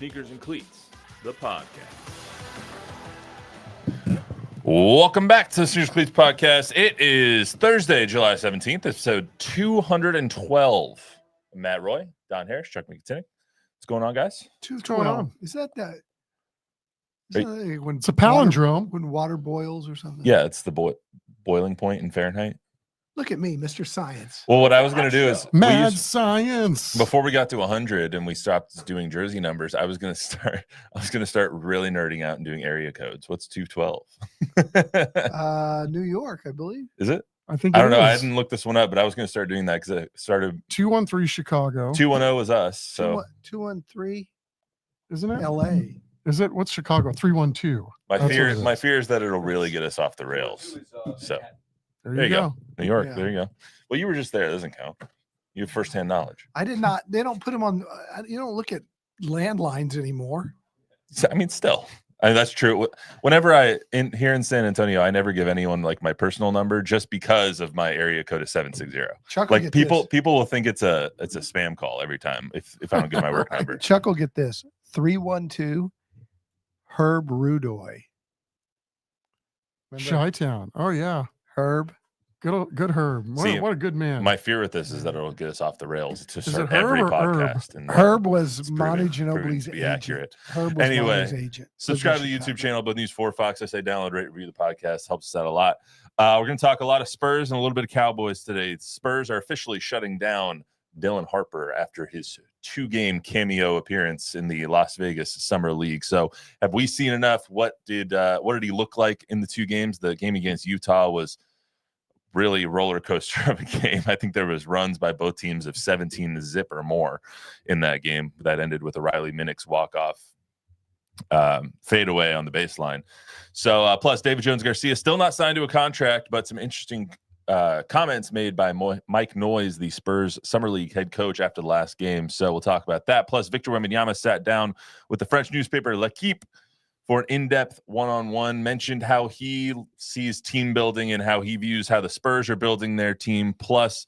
Sneakers and Cleats, the podcast. Welcome back to the Sneakers and Cleats podcast. It is Thursday, July 17th, episode 212. Matt Roy, Don Harris, Chuck McKinney. What's going on, guys? What's going on? Is that when it's a palindrome? When water boils or something? Yeah, it's the boiling point in Fahrenheit. Look at me, Mr. Science. Well, what I was going to do is mad science. Before we got to 100 and we stopped doing jersey numbers, I was going to start really nerding out and doing area codes. What's 212? New York, I believe. Is it? I think I don't know. I didn't look this one up, but I was going to start doing that because I started 213 Chicago. 210 was us. So 213, isn't it? LA. Is it? What's Chicago? 312. My fear is that it'll really get us off the rails. So there you go. New York. Yeah. There you go. Well, you were just there. It doesn't count. You have firsthand knowledge. I did not. They don't put them on. You don't look at landlines anymore. So, I mean, still. That's true. Whenever here in San Antonio, I never give anyone like my personal number just because of my area code is 760. Chuck like people will think it's a spam call every time if I don't give my work number. Chuck will get this 312 Herb Rudoy. Chi-Town. Oh yeah, Herb. Good Herb. What a good man. My fear with this is that it'll get us off the rails to start Herb every or podcast. And Herb was Monty Ginobili's agent. Accurate. Herb was Monty's agent. Subscribe to the YouTube channel, both News 4 Fox. I say download, rate, review the podcast. Helps us out a lot. We're going to talk a lot of Spurs and a little bit of Cowboys today. Spurs are officially shutting down Dylan Harper after his 2-game cameo appearance in the Las Vegas Summer League. So have we seen enough? What did he look like in the 2 games? The game against Utah was really roller coaster of a game. I think there was runs by both teams of 17-0 or more in that game that ended with a Riley Minix walk-off fade away on the baseline. So plus David Jones Garcia still not signed to a contract, but some interesting comments made by Mike Noyes, the Spurs Summer League head coach, after the last game. So we'll talk about that. Plus Victor Wembanyama sat down with the French newspaper L'Equipe for an in-depth one-on-one, mentioned how he sees team building and how he views how the Spurs are building their team, plus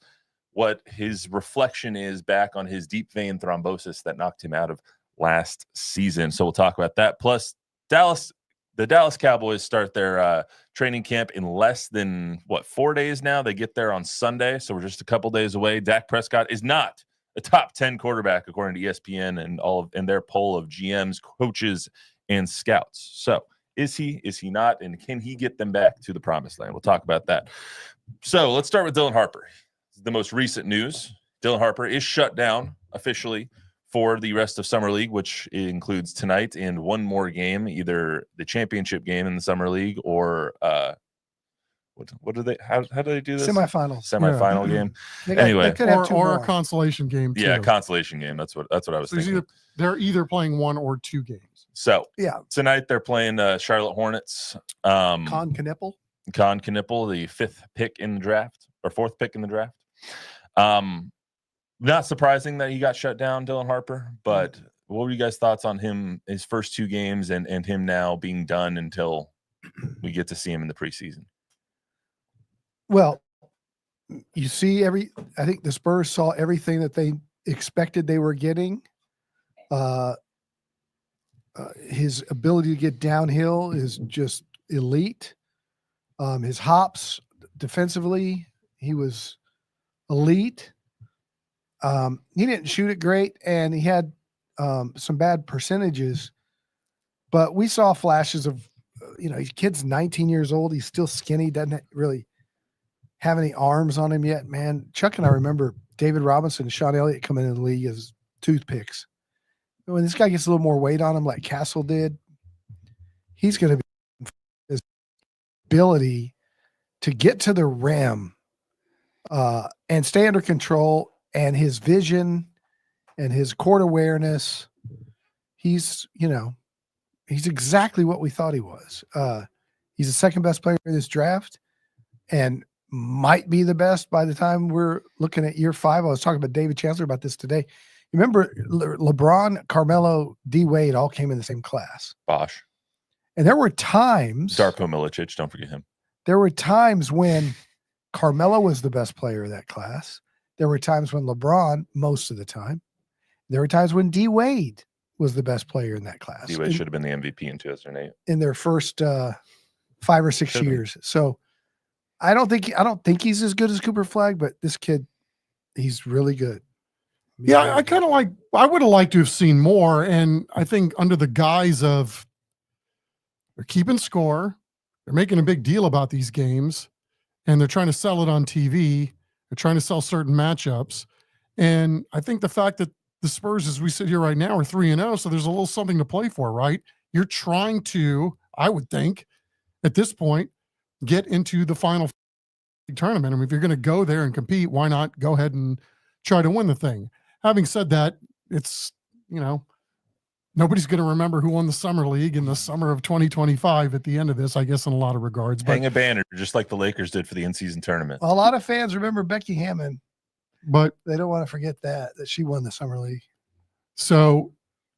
what his reflection is back on his deep vein thrombosis that knocked him out of last season. So we'll talk about that. Plus the Dallas Cowboys start their training camp in less than 4 days now. They get there on Sunday, so we're just a couple days away. Dak Prescott is not a top 10 quarterback according to ESPN and their poll of GMs, coaches, and scouts. So is he not, and can he get them back to the promised land? We'll talk about that. So let's start with Dylan Harper. The most recent news: Dylan Harper is shut down officially for the rest of Summer League, which includes tonight and one more game, either the championship game in the Summer League or what do they how do they do this? Semifinal game. Anyway, or a consolation game too. Yeah, consolation game. That's what I was thinking. They're either playing 1 or 2 games. So tonight they're playing Charlotte Hornets. Con Knippel, the 5th pick in the draft or 4th pick in the draft. Not surprising that he got shut down, Dylan Harper, but what were you guys' thoughts on him, his first 2 games and him now being done until we get to see him in the preseason? Well, you see I think the Spurs saw everything that they expected they were getting. His ability to get downhill is just elite. His hops defensively, he was elite. He didn't shoot it great, and he had some bad percentages, but we saw flashes of, his kid's 19 years old. He's still skinny, doesn't really have any arms on him yet, man. Chuck and I remember David Robinson and Sean Elliott coming into the league as toothpicks. When this guy gets a little more weight on him, like Castle did, he's going to be his ability to get to the rim and stay under control, and his vision and his court awareness. He's exactly what we thought he was. He's the second best player in this draft and might be the best by the time we're looking at year 5. I was talking about David Chancellor about this today. Remember, LeBron, Carmelo, D. Wade all came in the same class. Bosh. And there were times... Darko Milicic, don't forget him. There were times when Carmelo was the best player of that class. There were times when LeBron, most of the time. There were times when D. Wade was the best player in that class. D-Wade should have been the MVP in 2008 in their first 5 or 6 years. So I don't think he's as good as Cooper Flagg, but this kid, he's really good. I kind of I would have liked to have seen more. And I think under the guise of they're keeping score, they're making a big deal about these games, and they're trying to sell it on TV. They're trying to sell certain matchups. And I think the fact that the Spurs, as we sit here right now, are 3-0, so there's a little something to play for, right? You're trying to, I would think, at this point, get into the final tournament. I mean, if you're going to go there and compete, why not go ahead and try to win the thing? Having said that, it's, nobody's going to remember who won the Summer League in the summer of 2025 at the end of this, I guess, in a lot of regards. But hang a banner, just like the Lakers did for the in-season tournament. A lot of fans remember Becky Hammon, but they don't want to forget that she won the Summer League. So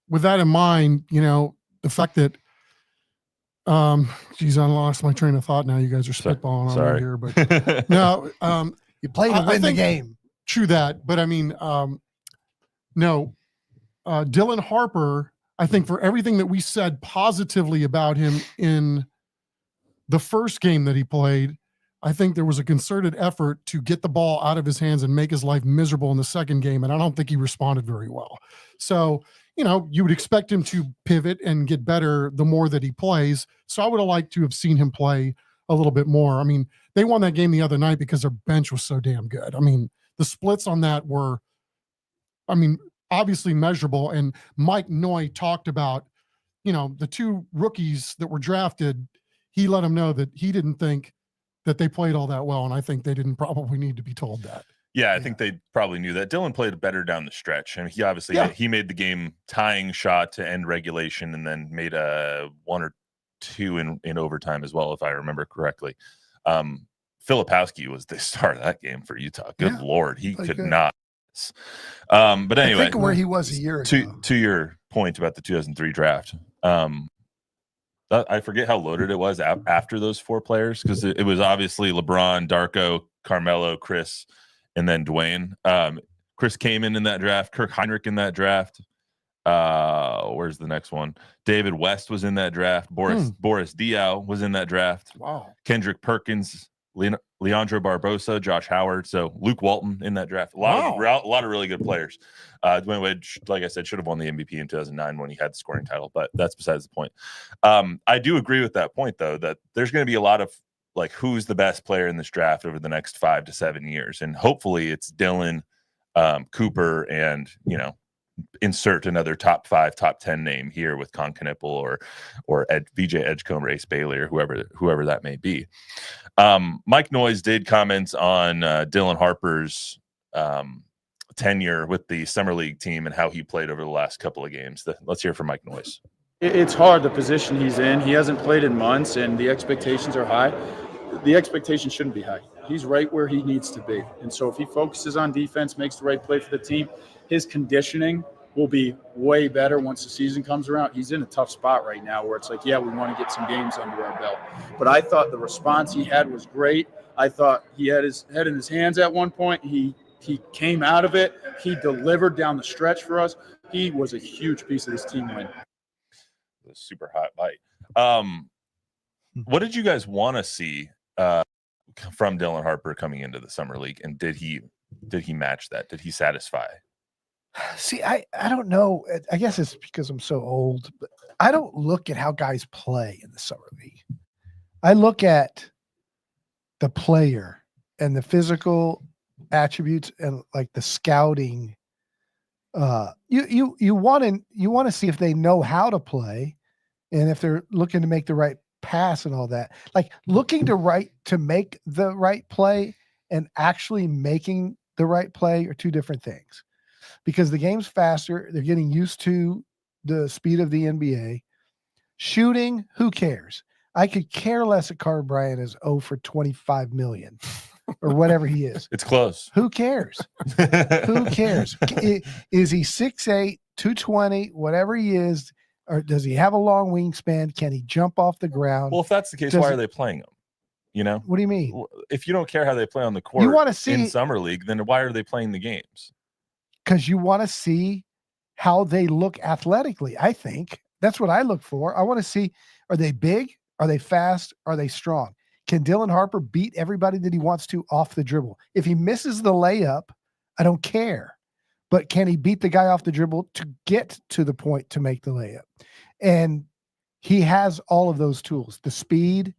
with that in mind, the fact that, I lost my train of thought. Now you guys are spitballing on me here, but no, you play to win the game. True that. But I mean, no, Dylan Harper, I think for everything that we said positively about him in the first game that he played, I think there was a concerted effort to get the ball out of his hands and make his life miserable in the second game. And I don't think he responded very well. So, you would expect him to pivot and get better the more that he plays. So I would have liked to have seen him play a little bit more. I mean, they won that game the other night because their bench was so damn good. I mean, the splits on that were, obviously measurable. And Mike Noyes talked about, the two rookies that were drafted. He let them know that he didn't think that they played all that well. And I think they didn't probably need to be told that. Yeah, I think they probably knew that. Dylan played better down the stretch. I mean, he obviously he made the game tying shot to end regulation, and then made a 1 or 2 in overtime as well, if I remember correctly. Filipowski was the star of that game for Utah. Good Lord, he could not. But anyway, think of where he was a year ago. To your point about the 2003 draft, I forget how loaded it was after those 4 players, because it was obviously LeBron, Darko, Carmelo, Chris, and then Dwayne. Chris came in that draft. Kirk Heinrich in that draft. Where's the next one? David West was in that draft. Boris Diaw was in that draft. Wow. Kendrick Perkins, Leandro Barbosa, Josh Howard. So Luke Walton in that draft. A lot of really good players. Dwayne Wade, like I said, should have won the MVP in 2009 when he had the scoring title, but that's besides the point. I do agree with that point, though, that there's going to be a lot of who's the best player in this draft over the next 5 to 7 years. And hopefully it's Dylan, Cooper, and, insert another top 5, top 10 name here with Con Knipple or VJ Edgecombe, Ace Bailey, or whoever that may be. Mike Noyes did comment on Dylan Harper's tenure with the Summer League team and how he played over the last couple of games. Let's hear from Mike Noyes. It's hard, the position he's in. He hasn't played in months, and the expectations are high. The expectation shouldn't be high. He's right where he needs to be. And so if he focuses on defense, makes the right play for the team, his conditioning will be way better once the season comes around. He's in a tough spot right now where it's we want to get some games under our belt. But I thought the response he had was great. I thought he had his head in his hands at one point. He came out of it. He delivered down the stretch for us. He was a huge piece of this team win. A super hot bite. What did you guys want to see from Dylan Harper coming into the Summer League, and did he match that? Did he satisfy? See, I don't know. I guess it's because I'm so old, but I don't look at how guys play in the Summer League. I look at the player and the physical attributes and the scouting. You want to see if they know how to play, and if they're looking to make the right pass and all that. Looking to make the right play and actually making the right play are two different things. Because the game's faster, they're getting used to the speed of the NBA. Shooting, who cares? I could care less if Carter Bryant is 0 for 25 million or whatever he is. It's close. Who cares? Who cares? Is he 6'8", 220, whatever he is, or does he have a long wingspan? Can he jump off the ground? Well, if that's the case, why are they playing him? What do you mean? If you don't care how they play on the court in Summer League, then why are they playing the games? Because you want to see how they look athletically. I think that's what I look for. I want to see, are they big? Are they fast? Are they strong? Can Dylan Harper beat everybody that he wants to off the dribble? If he misses the layup, I don't care. But can he beat the guy off the dribble to get to the point to make the layup? And he has all of those tools, the speed,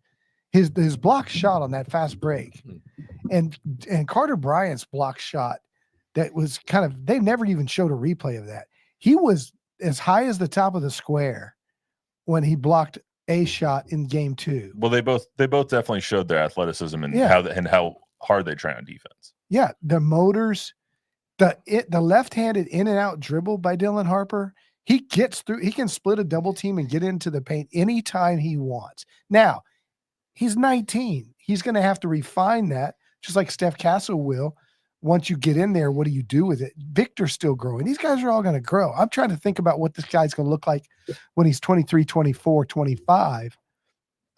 his block shot on that fast break, and Carter Bryant's block shot that was kind of, they never even showed a replay of that. He was as high as the top of the square when he blocked a shot in game 2. Well, they both definitely showed their athleticism and how hard they try on defense. Yeah, the motors, the left-handed in and out dribble by Dylan Harper. He gets through. He can split a double team and get into the paint anytime he wants. Now, he's 19. He's going to have to refine that, just like Steph Castle will. Once you get in there, what do you do with it? Victor's still growing. These guys are all going to grow. I'm trying to think about what this guy's going to look like when he's 23, 24, 25.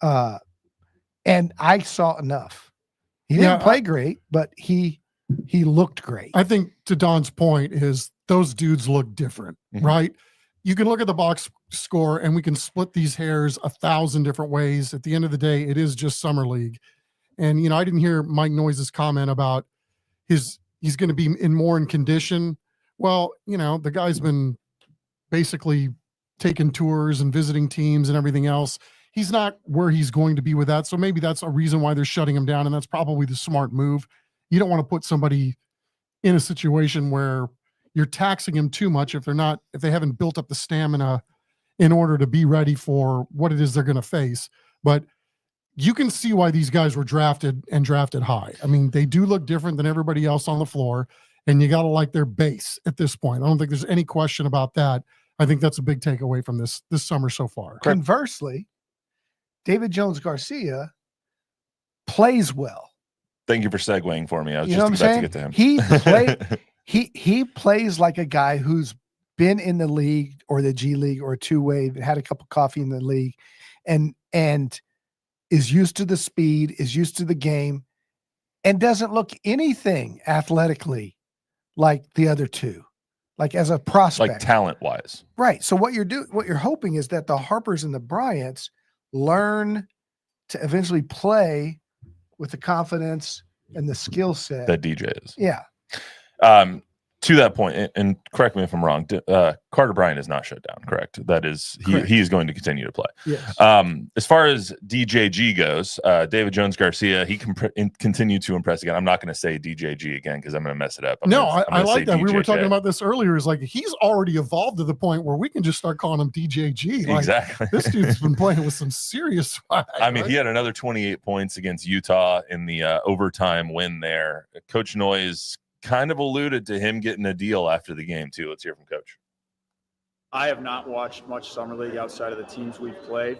And I saw enough. He didn't play great, but he looked great. I think to Don's point is those dudes look different, right? You can look at the box score and we can split these hairs 1,000 different ways. At the end of the day, it is just summer league. And, I didn't hear Mike Noyes' comment about he's going to be in condition. Well, the guy's been basically taking tours and visiting teams and everything else. He's not where he's going to be with that. So maybe that's a reason why they're shutting him down. And that's probably the smart move. You don't want to put somebody in a situation where you're taxing him too much if they haven't built up the stamina in order to be ready for what it is they're going to face. But you can see why these guys were drafted high. I mean, they do look different than everybody else on the floor, and you got to like their base at this point. I don't think there's any question about that. I think that's a big takeaway from this summer so far. Conversely, David Jones Garcia plays well. Thank you for segueing for me. I was just about to get to him. He plays like a guy who's been in the league or the G League or two-way, had a cup of coffee in the league, and is used to the speed, is used to the game, and doesn't look anything athletically like the other two, like as a prospect, like talent-wise. Right. So what you're hoping is that the Harpers and the Bryants learn to eventually play with the confidence and the skill set that DJ is. Yeah. To that point, and correct me if I'm wrong, Carter Bryant is not shut down, correct? That is, he is going to continue to play. Yes. As far as DJG goes, David Jones Garcia, he can continue to impress again. I'm not going to say DJG again because I'm going to mess it up. I like that. DJJ. We were talking about this earlier. Is like he's already evolved to the point where we can just start calling him DJG. Like, exactly. This dude's been playing with some serious swag. I mean, he had another 28 points against Utah in the overtime win there. Coach Noyes kind of alluded to him getting a deal after the game too. Let's hear from Coach. I have not watched much summer league outside of the teams we've played.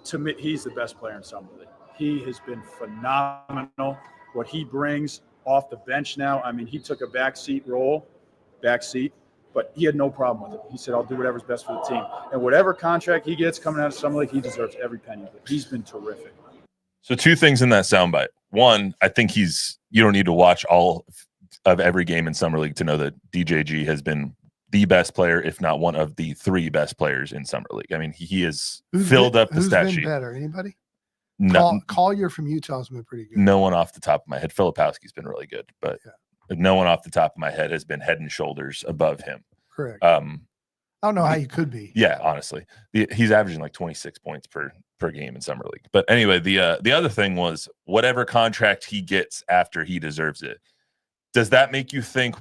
To me, he's the best player in summer league. He has been phenomenal. What he brings off the bench now, I mean, he took a backseat, but he had no problem with it. He said, I'll do whatever's best for the team. And whatever contract he gets coming out of summer league, he deserves every penny of it. He's been terrific. So 2 things in that soundbite. One, I think you don't need to watch all of every game in summer league to know that DJG has been the best player, if not one of the 3 best players in summer league. I mean, he has filled up the stat sheet. Who's been better? Anybody? No, Collier from Utah's been pretty good. No one off the top of my head. Filipowski's been really good, but no one off the top of my head has been head and shoulders above him. Correct. I don't know how you could be. Yeah, honestly, he's averaging like 26 points per game in summer league. But anyway, the other thing was whatever contract he gets after he deserves it. Does that make you think,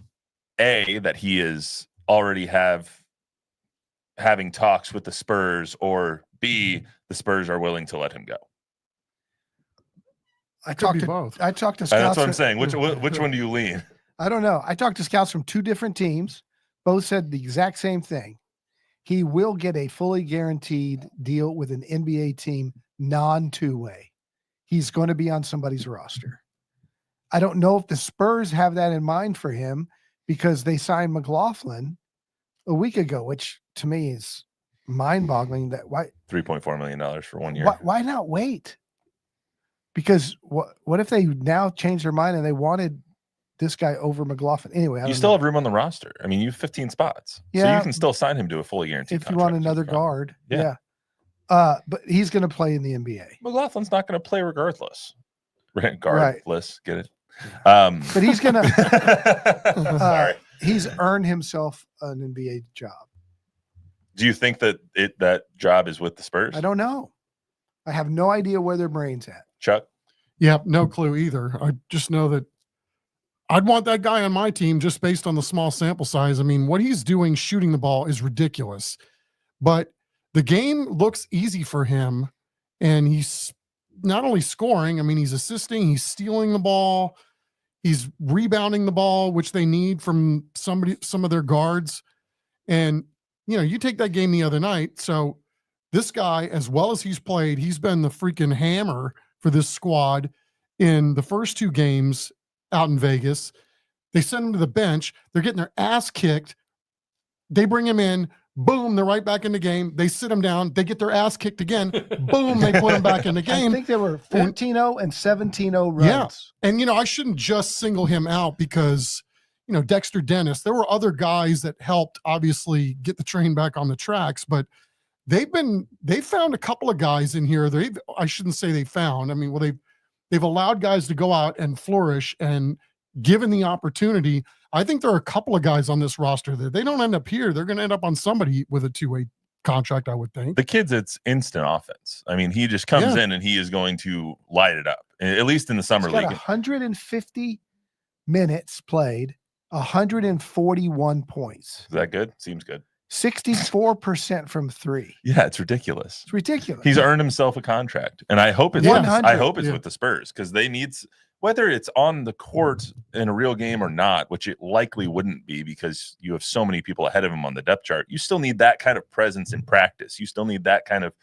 A, that he is already having talks with the Spurs, or B, the Spurs are willing to let him go? I talked to both. scouts. That's what I'm saying. Which one do you lean? I don't know. I talked to scouts from 2 different teams. Both said the exact same thing. He will get a fully guaranteed deal with an NBA team, non-two-way. He's going to be on somebody's roster. I don't know if the Spurs have that in mind for him because they signed McLaughlin a week ago, which to me is mind-boggling. That why $3.4 million for 1 year. Why not wait? Because what if they now change their mind and they wanted this guy over McLaughlin. Anyway, I You don't still know. have room on the roster. I mean, you have 15 spots. So Yeah. you can still sign him to a fully guaranteed if you want contract. another He's fine. guard. Yeah. But he's going to play in the NBA. McLaughlin's not going to play regardless. Right? Regardless. Get it? But he's going to Sorry. he's earned himself an NBA job. Do you think that that job is with the Spurs? I don't know. I have no idea where their brain's at. Chuck? Yeah, no clue either. I just know that I'd want that guy on my team just based on the small sample size. I mean, what he's doing shooting the ball is ridiculous. But the game looks easy for him, and he's not only scoring, I mean, he's assisting, he's stealing the ball, he's rebounding the ball, which they need from some of their guards. And you take that game the other night. So this guy, as well as he's played, he's been the freaking hammer for this squad in the first 2 games out in Vegas. They send him to the bench. They're getting their ass kicked. They bring him in. Boom, they're right back in the game. They sit him down. They get their ass kicked again. Boom, they put him back in the game. I think they were 14-0 and 17-0 runs. Yeah. And, I shouldn't just single him out because, Dexter Dennis, there were other guys that helped obviously get the train back on the tracks, but they found a couple of guys in here. I shouldn't say they found. I mean, well, they've allowed guys to go out and flourish, and given the opportunity, I think there are a couple of guys on this roster that they don't end up here. They're going to end up on somebody with a 2-way contract, I would think. The kid's, it's instant offense. I mean, he just comes in and he is going to light it up, at least in the summer league. 150 minutes played, 141 points. Is that good? Seems good. 64% from 3. Yeah, it's ridiculous. It's ridiculous. He's earned himself a contract, and I hope it's with the Spurs, because they need, whether it's on the court in a real game or not, which it likely wouldn't be because you have so many people ahead of him on the depth chart. You still need that kind of presence in practice. You still need that kind of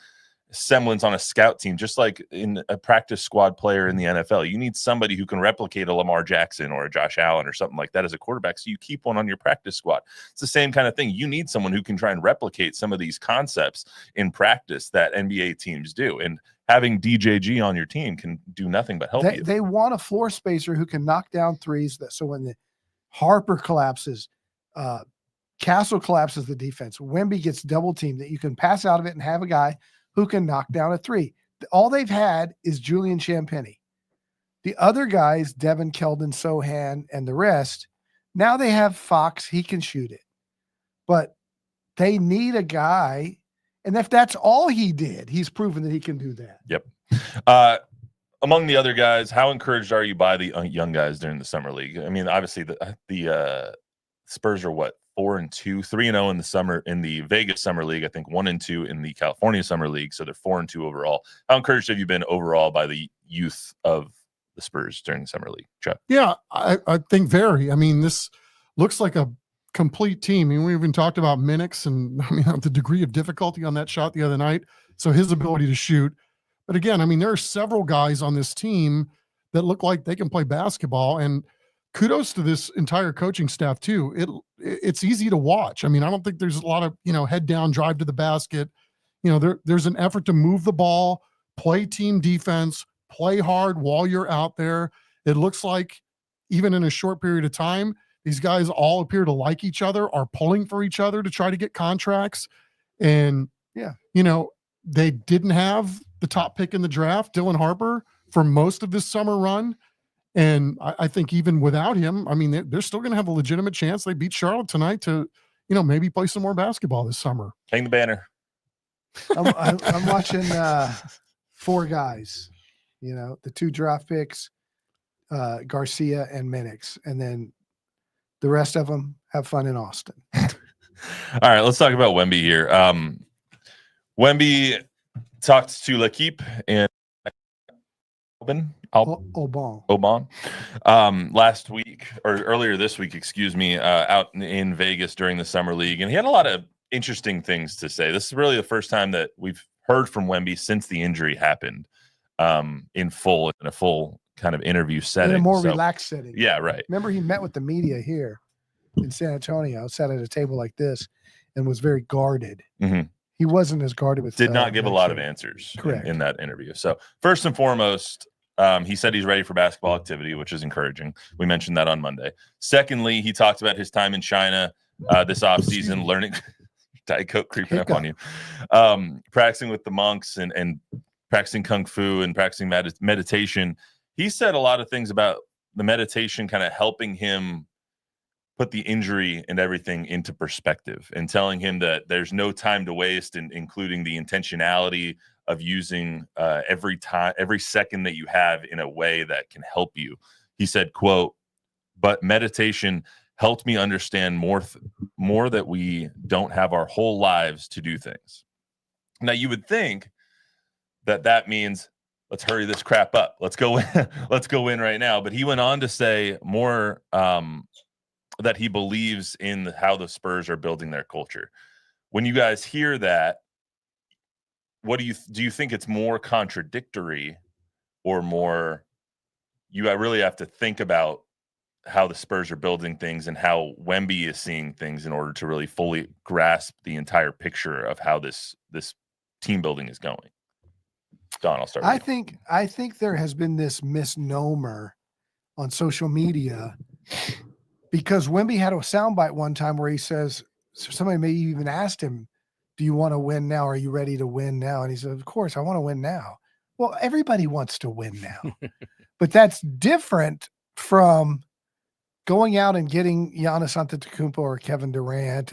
semblance on a scout team, just like in a practice squad player in the NFL. You need somebody who can replicate a Lamar Jackson or a Josh Allen or something like that as a quarterback, so you keep one on your practice squad. It's the same kind of thing. You need someone who can try and replicate some of these concepts in practice that NBA teams do, and having DJG on your team can do nothing but help you. They want a floor spacer who can knock down threes, so when the Harper collapses, Castle collapses the defense, Wemby gets double teamed, that you can pass out of it and have a guy who can knock down a 3. All they've had is Julian Champagny. The other guys, Devin Keldon, Sohan, and the rest, now they have Fox. He can shoot it. But they need a guy, and if that's all he did, he's proven that he can do that. Yep. Among the other guys, how encouraged are you by the young guys during the summer league? I mean, obviously the Spurs are 4-2, 3-0 in the summer, in the Vegas summer league. I think 1-2 in the California summer league. So they're 4-2 overall. How encouraged have you been overall by the youth of the Spurs during the summer league, Chuck? Yeah, I think very. I mean, this looks like a complete team. I mean, we even talked about Minix and the degree of difficulty on that shot the other night. So his ability to shoot. But again, I mean, there are several guys on this team that look like they can play basketball, and kudos to this entire coaching staff too. It's easy to watch. I mean, I don't think there's a lot of, head down, drive to the basket. There's an effort to move the ball, play team defense, play hard while you're out there. It looks like even in a short period of time, these guys all appear to like each other, are pulling for each other to try to get contracts. And they didn't have the top pick in the draft, Dylan Harper, for most of this summer run. And I think even without him, I mean, they're still going to have a legitimate chance. They beat Charlotte tonight to, maybe play some more basketball this summer. Hang the banner. I'm watching 4 guys, the 2 draft picks, Garcia and Minix, and then the rest of them have fun in Austin. All right, let's talk about Wemby here. Wemby talked to L'Equipe and Oban last week, or earlier this week, out in Vegas during the summer league, and he had a lot of interesting things to say. This is really the first time that we've heard from Wemby since the injury happened, in a full kind of interview setting, in a more relaxed setting. Yeah, right. Remember, he met with the media here in San Antonio, sat at a table like this, and was very guarded. Mm-hmm. He wasn't as guarded with. Did not give a lot of answers Correct. in that interview. So first and foremost, He said he's ready for basketball activity, which is encouraging. We mentioned that on Monday. Secondly, he talked about his time in China this offseason, learning Diet Coke creeping up on you, practicing with the monks and practicing Kung Fu and practicing meditation. He said a lot of things about the meditation kind of helping him put the injury and everything into perspective and telling him that there's no time to waste, and including the intentionality of using every second that you have in a way that can help you. He said, quote, "But meditation helped me understand more that we don't have our whole lives to do things." Now you would think that means let's hurry this crap up. Let's go in, let's go in right now. But he went on to say more that he believes in how the Spurs are building their culture. When you guys hear that, what do you think it's more contradictory, or more you really have to think about how the Spurs are building things and how Wemby is seeing things in order to really fully grasp the entire picture of how this team building is going? Don, I'll start with you. I think there has been this misnomer on social media, because Wemby had a soundbite one time where he says, somebody may even asked him, "Do you want to win now? Are you ready to win now?" And he said, "Of course, I want to win now." Well, everybody wants to win now, but that's different from going out and getting Giannis Antetokounmpo or Kevin Durant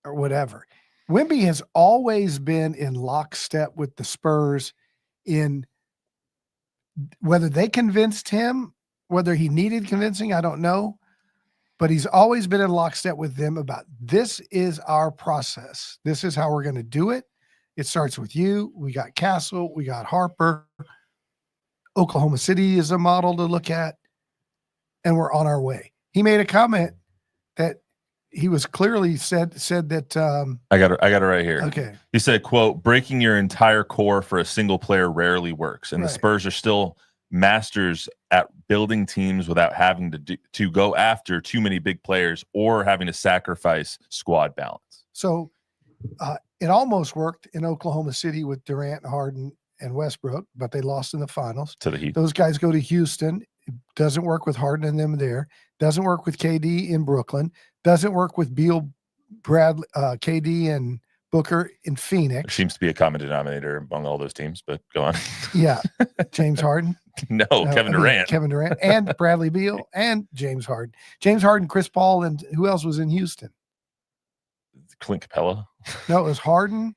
or whatever. Wemby has always been in lockstep with the Spurs in whether they convinced him, whether he needed convincing, I don't know. But he's always been in lockstep with them about, this is our process. This is how we're going to do it. It starts with you. We got Castle. We got Harper. Oklahoma City is a model to look at. And we're on our way. He made a comment that he was clearly said that. I got it right here. Okay. He said, quote, "Breaking your entire core for a single player rarely works. And the Spurs are still masters at building teams without having to go after too many big players or having to sacrifice squad balance." So it almost worked in Oklahoma City with Durant, Harden, and Westbrook, but they lost in the finals to the Heat. Those guys go to Houston. It doesn't work with Harden and them there. Doesn't work with KD in Brooklyn. Doesn't work with Beal, Bradley, KD, and Booker in Phoenix. There seems to be a common denominator among all those teams, but go on. Yeah. James Harden. No, Kevin Durant. Kevin Durant and Bradley Beal and James Harden. James Harden, Chris Paul, and who else was in Houston? Clint Capella. No, it was Harden,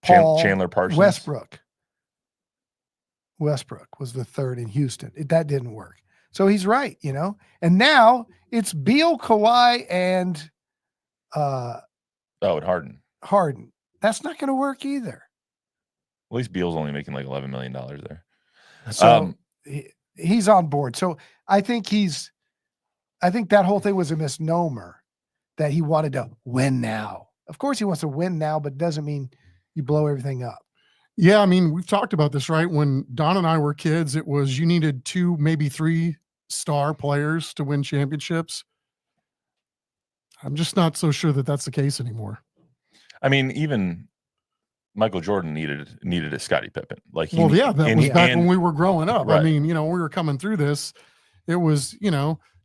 Paul, Chandler Parsons. Westbrook was the third in Houston. That didn't work. So he's right, And now it's Beal, Kawhi, and and Harden. That's not going to work either. At least Beal's only making like $11 million there. So he's on board. So I think that whole thing was a misnomer, that he wanted to win now. Of course he wants to win now, but it doesn't mean you blow everything up. Yeah, I mean, we've talked about this, right? When Don and I were kids, it was you needed 2, maybe 3 star players to win championships. I'm just not so sure that that's the case anymore. I mean, even Michael Jordan needed a Scottie Pippen. That was back when we were growing up. Right. I mean, when we were coming through this, it was,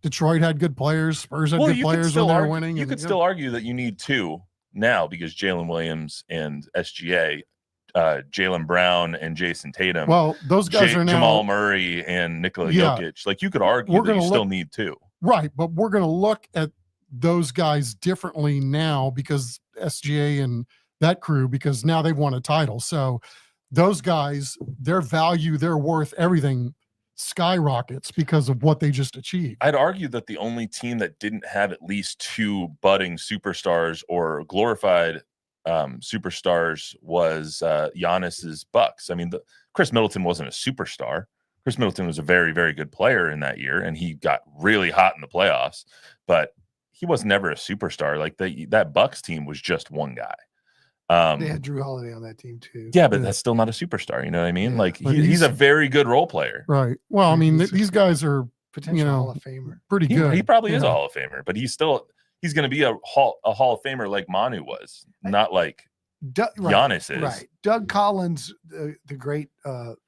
Detroit had good players, Spurs had good players when they were winning. You could still argue that you need 2 now, because Jalen Williams and SGA, Jaylen Brown and Jason Tatum. Well, those guys are now Jamal Murray and Nikola Jokic. Like, you could argue that you still need 2. Right, but we're going to look at those guys differently now because SGA and that crew, because now they've won a title. So those guys, their value, their worth, everything skyrockets because of what they just achieved. I'd argue that the only team that didn't have at least 2 budding superstars or glorified superstars was Giannis's Bucks. I mean, Chris Middleton wasn't a superstar. Chris Middleton was a very, very good player in that year, and he got really hot in the playoffs, but he was never a superstar. Like, that Bucks team was just one guy. They had Drew Holiday on that team too. Yeah, but that's still not a superstar. You know what I mean? Yeah. Like, he's a very good role player. Right. Well, I mean, these guys are potential Hall of Famer. Pretty good. He probably is a Hall of Famer, but he's going to be a Hall of Famer like Manu was, not like Giannis is. Right. Doug Collins, the great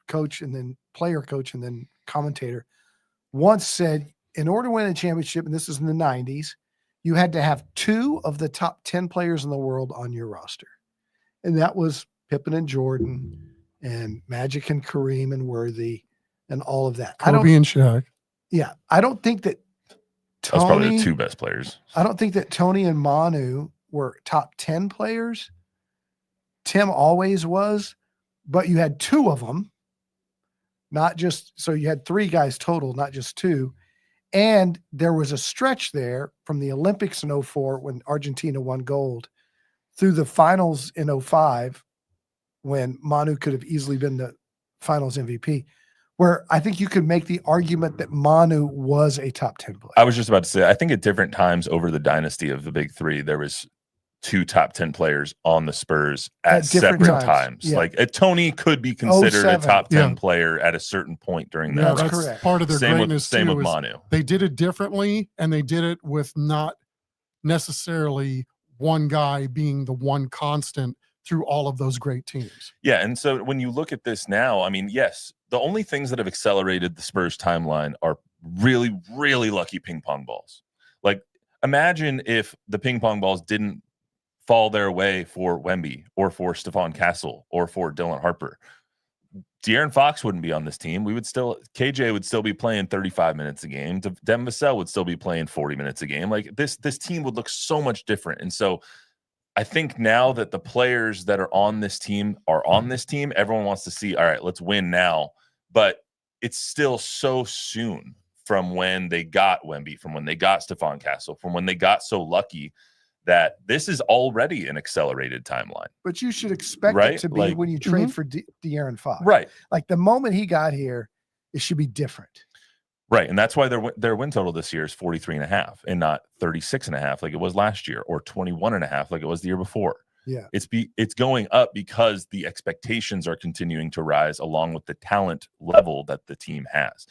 coach, and then player coach and then commentator, once said, in order to win a championship, and this is in the 90s, you had to have 2 of the top 10 players in the world on your roster. And that was Pippen and Jordan and Magic and Kareem and Worthy and all of that. Kobe and Shaq. Yeah. I don't think that That's probably the 2 best players. I don't think that Tony and Manu were top 10 players. Tim always was, but you had 2 of them, not just, so you had 3 guys total, not just 2. And there was a stretch there from the Olympics in 2004 when Argentina won gold through the finals in 2005 when Manu could have easily been the finals MVP, where I think you could make the argument that Manu was a top 10 player. I was just about to say, I think at different times over the dynasty of the big 3, there was 2 top 10 players on the Spurs at separate times. Yeah. Like Tony could be considered a 07. top 10 player at a certain point during that. Yeah, that's correct. part of their greatness Same too, with is Manu. They did it differently, and they did it with not necessarily one guy being the one constant through all of those great teams. Yeah, and so when you look at this now, I mean, yes, the only things that have accelerated the Spurs timeline are really, really lucky ping pong balls. Like, imagine if the ping pong balls didn't fall their way for Wemby or for Stephon Castle or for Dylan Harper. De'Aaron Fox wouldn't be on this team. KJ would still be playing 35 minutes a game. Devin Vassell would still be playing 40 minutes a game. Like this team would look so much different. And so I think now that the players that are on this team, everyone wants to see, all right, let's win now. But it's still so soon from when they got Wemby, from when they got Stephon Castle, from when they got so lucky, that this is already an accelerated timeline. But you should expect Right? it to be Like- when you trade for De'Aaron Fox. Right. Like the moment he got here, it should be different. Right. And that's why their win total this year is 43.5 and not 36.5 like it was last year, or 21.5 like it was the year before. Yeah. It's going up because the expectations are continuing to rise along with the talent level that the team has.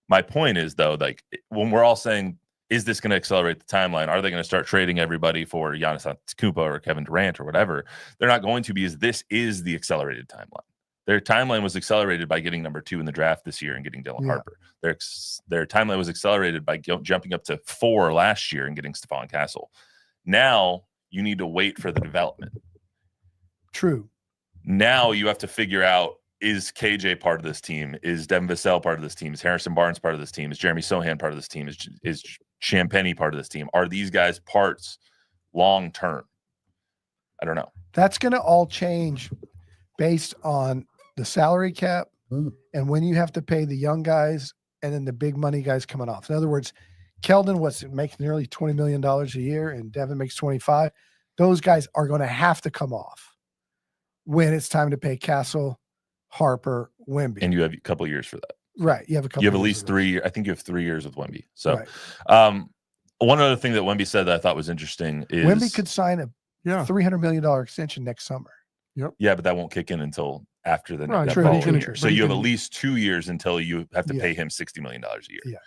My point is, though, like when we're all saying, is this going to accelerate the timeline? Are they going to start trading everybody for Giannis Antetokounmpo or Kevin Durant or whatever? They're not going to, because this is the accelerated timeline. Their timeline was accelerated by getting number 2 in the draft this year and getting Dylan Harper. Their timeline was accelerated by jumping up to 4 last year and getting Stephon Castle. Now you need to wait for the development. True. Now you have to figure out, is KJ part of this team? Is Devin Vassell part of this team? Is Harrison Barnes part of this team? Is Jeremy Sohan part of this team? Is Champagnie part of this team? Are these guys parts long term? I don't know. That's going to all change based on the salary cap and when you have to pay the young guys and then the big money guys coming off. In other words, Keldon makes nearly $20 million a year and Devin makes 25. Those guys are going to have to come off when it's time to pay Castle, Harper, Wemby. And you have a couple years for that. Right. You have a couple. You have at least 3. I think you have 3 years with Wemby. So, right. One other thing that Wemby said that I thought was interesting is Wemby could sign a Yeah. $300 million extension next summer. Yeah, but that won't kick in until after the Right, that true, following true, year. true. So you have at least 2 years until you have to pay him $60 million a year. Yeah.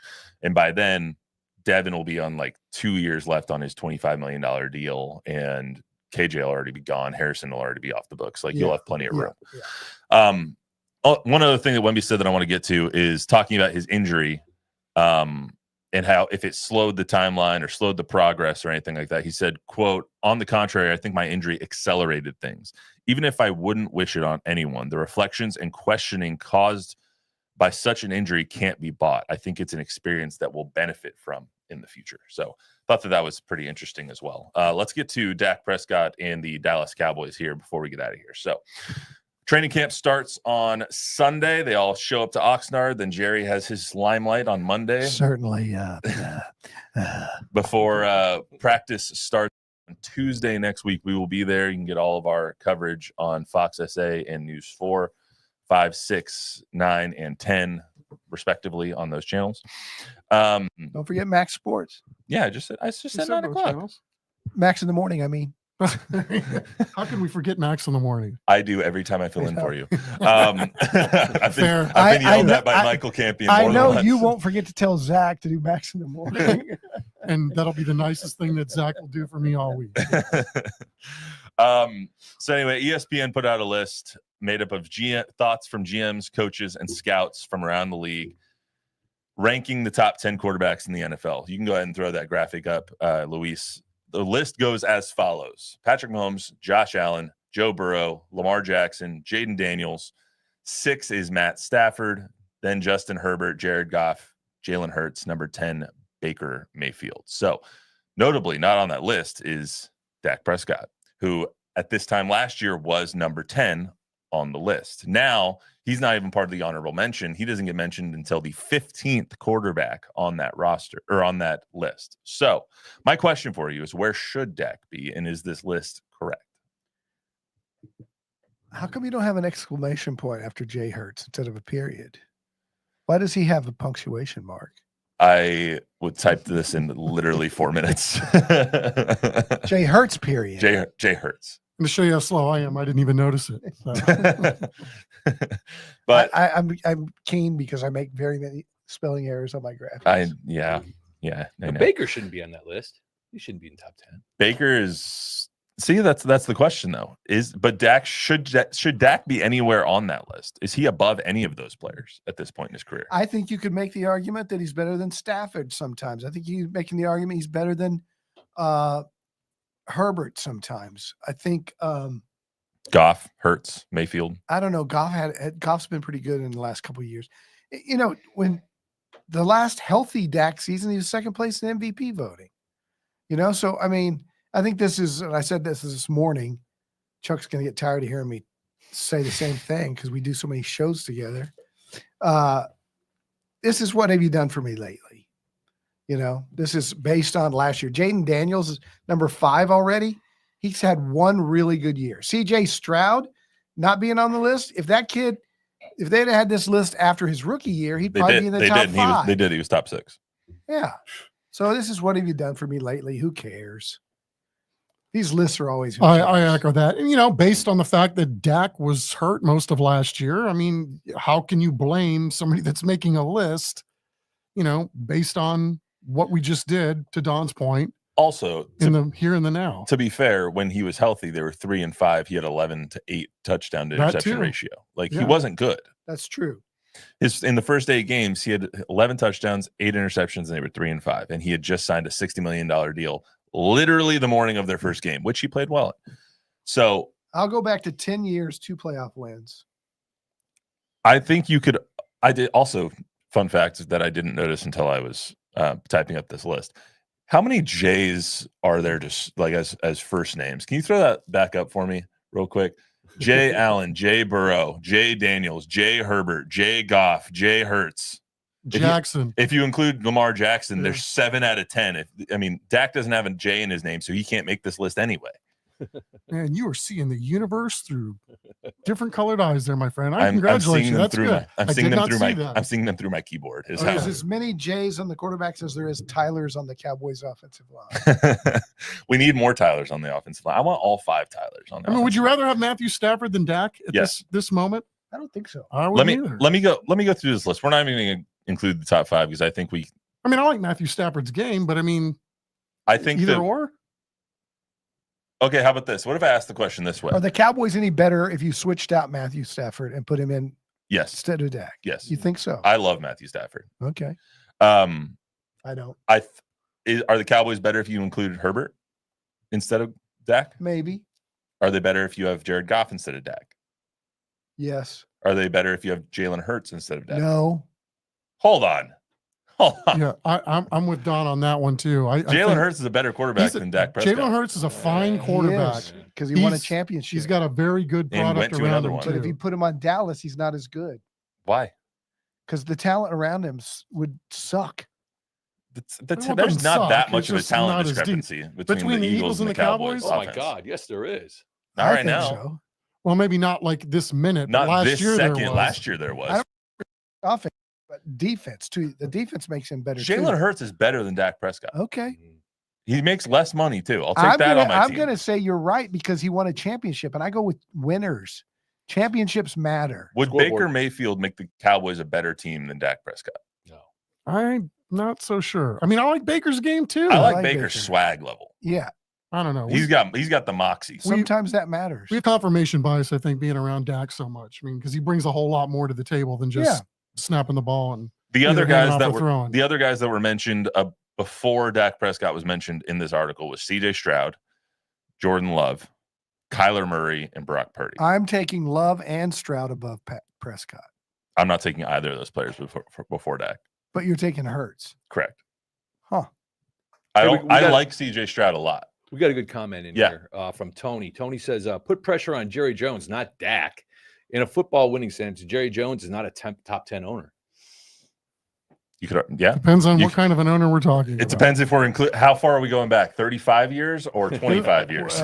And by then, Devin will be on like 2 years left on his $25 million deal, and KJ will already be gone. Harrison will already be off the books. Like you'll have plenty of room. Yeah. One other thing that Wemby said that I want to get to is talking about his injury, and how if it slowed the timeline or slowed the progress or anything like that. He said, quote, "On the contrary, I think my injury accelerated things. Even if I wouldn't wish it on anyone, the reflections and questioning caused by such an injury can't be bought. I think it's an experience that we'll benefit from in the future." So thought that was pretty interesting as well. Let's get to Dak Prescott and the Dallas Cowboys here before we get out of here. So training camp starts on Sunday. They all show up to Oxnard. Then Jerry has his limelight on Monday. Certainly. Before practice starts on Tuesday next week, we will be there. You can get all of our coverage on Fox SA and News 4, 5, 6, 9, and 10, respectively, on those channels. Don't forget Max Sports. Yeah, I just said 9 o'clock. Channels. Max in the morning, I mean. How can we forget Max in the morning? I do every time I fill in for you. I've been I yelled know- at by Michael Campion. I more than know once. you won't forget to tell Zach to do Max in the morning. And that'll be the nicest thing that Zach will do for me all week. So anyway, ESPN put out a list. made up of thoughts from GMs, coaches, and scouts from around the league, ranking the top 10 quarterbacks in the NFL. You can go ahead and throw that graphic up, Luis. The list goes as follows: Patrick Mahomes, Josh Allen, Joe Burrow, Lamar Jackson, Jaden Daniels. 6 is Matt Stafford, then Justin Herbert, Jared Goff, Jalen Hurts, number 10, Baker Mayfield. So notably not on that list is Dak Prescott, who at this time last year was number 10 on the list. Now he's not even part of the honorable mention. He doesn't get mentioned until the 15th quarterback on that roster or on that list. So my question for you is, where should Dak be? And is this list correct? How come you don't have an exclamation point after Jay Hurts instead of a period? Why does he have a punctuation mark? I would type this in literally 4 minutes. Jay Hurts, period. Jay Hurts. I'm going to show you how slow I am. I didn't even notice it. So. But I'm keen because I make very many spelling errors on my graphics. I know. Baker shouldn't be on that list. He shouldn't be in top 10. Baker is. See, that's the question though. But Dak should Dak be anywhere on that list? Is he above any of those players at this point in his career? I think you could make the argument that he's better than Stafford sometimes. I think you're making the argument he's better than Herbert sometimes. I think Goff, Hurts, Mayfield. I don't know. Goff's been pretty good in the last couple of years. You know, when the last healthy Dak season, he was second place in MVP voting. You know, so I mean, I think this is, and I said this morning, Chuck's going to get tired of hearing me say the same thing because we do so many shows together. This is what have you done for me lately? You know, this is based on last year. Jaden Daniels is number 5 already. He's had one really good year. CJ Stroud not being on the list. If they'd had this list after his rookie year, he'd probably be in the top 5. He was top 6. Yeah. So this is what have you done for me lately? Who cares? These lists are always. I echo that. And, you know, based on the fact that Dak was hurt most of last year, I mean, how can you blame somebody that's making a list, you know, based on what we just did, to Don's point? Also, in the here and the now. To be fair, when he was healthy, they were 3 and 5. He had 11 to 8 touchdown to interception ratio. Like he wasn't good. That's true. In the first 8 games, he had 11 touchdowns, 8 interceptions, and they were 3 and 5. And he had just signed a $60 million deal literally the morning of their first game, which he played well at. So I'll go back to 10 years, 2 playoff wins. I think you could. I did also. Fun fact that I didn't notice until I was typing up this list. How many J's are there just like as first names? Can you throw that back up for me real quick? Jay Allen, Jay Burrow, Jay Daniels, Jay Herbert, Jay Goff, Jay Hurts. Jackson. If you include Lamar Jackson, there's 7 out of 10. Dak doesn't have a J in his name, so he can't make this list anyway. Man, you are seeing the universe through different colored eyes there, my friend. I congratulate you. That's good. I'm seeing them through my keyboard. There's as many J's on the quarterbacks as there is Tylers on the Cowboys offensive line. We need more Tylers on the offensive line. I want all 5 Tylers on the would you rather have Matthew Stafford than Dak at this moment? I don't think so. Let me go through this list. We're not even going to include the top 5 because I think I like Matthew Stafford's game, but I think either or. Okay, how about this? What if I ask the question this way? Are the Cowboys any better if you switched out Matthew Stafford and put him in instead of Dak? Yes. You think so? I love Matthew Stafford. Okay. I don't. Are the Cowboys better if you included Herbert instead of Dak? Maybe. Are they better if you have Jared Goff instead of Dak? Yes. Are they better if you have Jalen Hurts instead of Dak? No. Hold on. Yeah, I'm with Don on that one too. Jalen Hurts is a better quarterback than Dak Prescott. Jalen Hurts is a fine quarterback because he won a championship. He's got a very good product around him. But if you put him on Dallas, he's not as good. Why? Because the talent around him would suck. There's not that much of a talent discrepancy between the Eagles and the Cowboys. Oh my God, yes, there is. Not right now. So. Well, maybe not like this minute. Not last this year second. There was. Last year there was. Offense, but defense too. The defense makes him better. Jalen Hurts is better than Dak Prescott. Okay. He makes less money too. I'll take that on my team. I'm going to say you're right because he won a championship, and I go with winners. Championships matter. Would Baker Mayfield make the Cowboys a better team than Dak Prescott? No. I'm not so sure. I like Baker's game too. I like Baker's swag level. Yeah. I don't know. He's got the moxie. Sometimes that matters. We have confirmation bias, I think, being around Dak so much. I mean, because he brings a whole lot more to the table than just snapping the ball and the other guys that were mentioned before Dak Prescott was mentioned in this article was C.J. Stroud, Jordan Love, Kyler Murray, and Brock Purdy. I'm taking Love and Stroud above Prescott. I'm not taking either of those players before Dak. But you're taking Hurts. Correct. Huh. I like C.J. Stroud a lot. We got a good comment in here from Tony. Tony says, put pressure on Jerry Jones, not Dak. In a football winning sense, Jerry Jones is not a top 10 owner. You could, depends on what kind of an owner we're talking about. It depends if we're how far are we going back? 35 years or 25 years?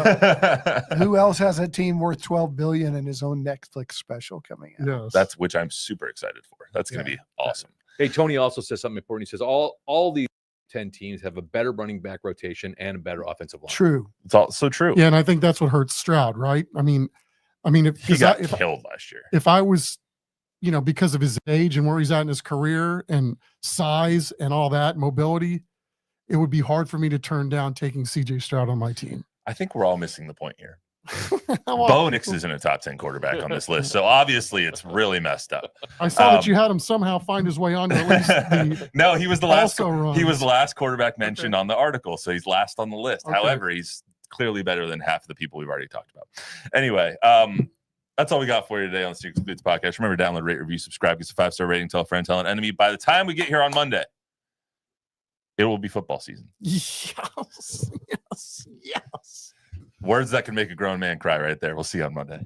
Who else has a team worth $12 billion in his own Netflix special coming out? Yes. That's which I'm super excited for. That's going to be awesome. Hey, Tony also says something important. He says all these 10 teams have a better running back rotation and a better offensive line. True. It's all so true. Yeah, and I think that's what hurts Stroud, right? I mean, if he got killed last year. If I was, because of his age and where he's at in his career and size and all that mobility, it would be hard for me to turn down taking CJ Stroud on my team. I think we're all missing the point here. Bo Nix isn't a top 10 quarterback on this list, so obviously it's really messed up. I saw that you had him somehow find his way onto at least no, he was the last. He was the last quarterback mentioned on the article, so he's last on the list. Okay. However, he's clearly better than half of the people we've already talked about. Anyway, that's all we got for you today on the Student Excludes podcast. Remember, download, rate, review, subscribe, give us a 5-star rating, tell a friend, tell an enemy. By the time we get here on Monday, it will be football season. Yes. Words that can make a grown man cry right there. We'll see you on Monday.